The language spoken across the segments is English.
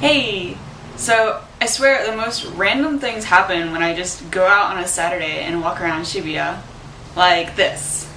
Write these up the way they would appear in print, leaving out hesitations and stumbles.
Hey! So, I swear the most random things happen when I just go out on a Saturday and walk around Shibuya. Like this.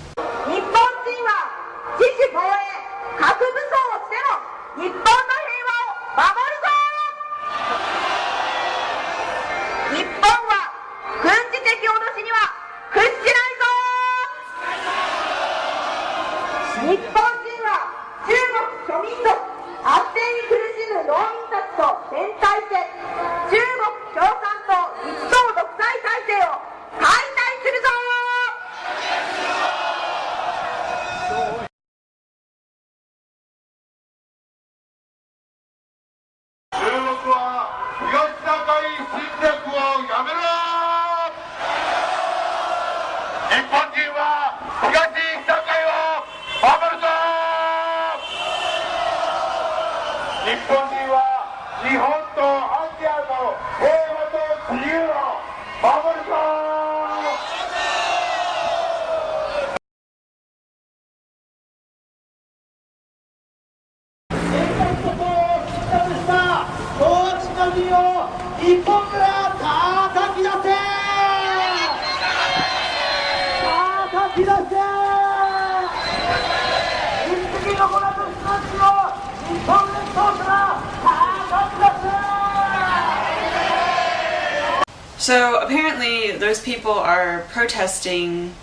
So apparently those people are protesting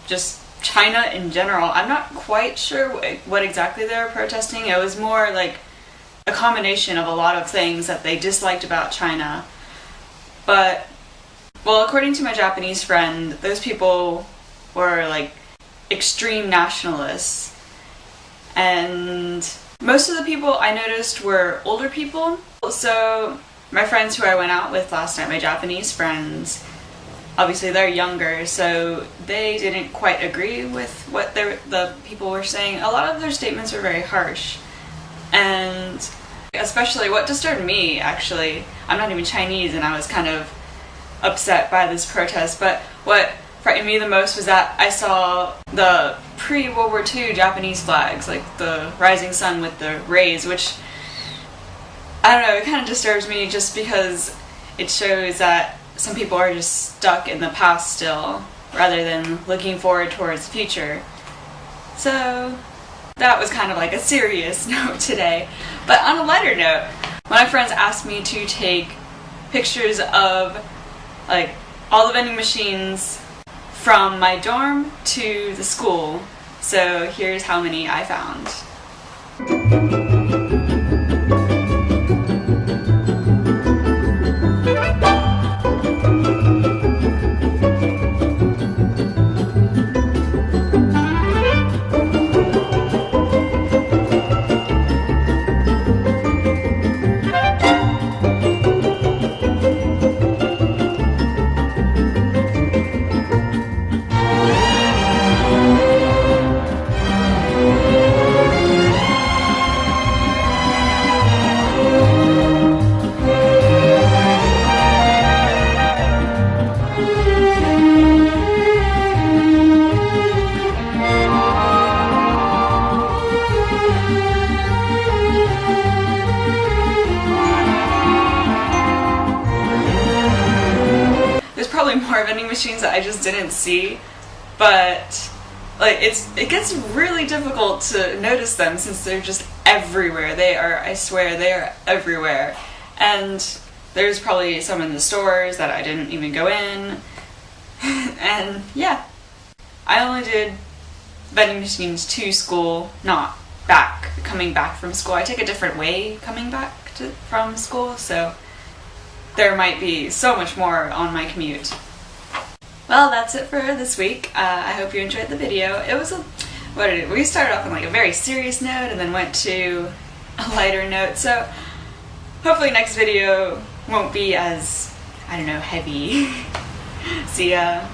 just China in general. I'm not quite sure what exactly they were protesting. It was more like a combination of a lot of things that they disliked about China. But, well, according to my Japanese friend, those people were like extreme nationalists. And most of the people I noticed were older people. So my friends who I went out with last night, my Japanese friends, obviously they're younger, so they didn't quite agree with what the people were saying. A lot of their statements were very harsh. And especially what disturbed me, actually, I'm not even Chinese and I was kind of upset by this protest, but what frightened me the most was that I saw the pre-World War II Japanese flags, like the rising sun with the rays, which, I don't know, it kind of disturbs me just because it shows that some people are just stuck in the past still, rather than looking forward towards the future. So that was kind of like a serious note today. But on a lighter note, my friends asked me to take pictures of like all the vending machines from my dorm to the school. So here's how many I found. Probably more vending machines that I just didn't see, but like it gets really difficult to notice them since they're just everywhere. They are, I swear, they are everywhere. And there's probably some in the stores that I didn't even go in. And yeah, I only did vending machines to school, not back, coming back from school. I take a different way coming back from school, so there might be so much more on my commute. Well, that's it for this week. I hope you enjoyed the video. It was we started off on like a very serious note and then went to a lighter note, so hopefully next video won't be as, I don't know, heavy. See ya.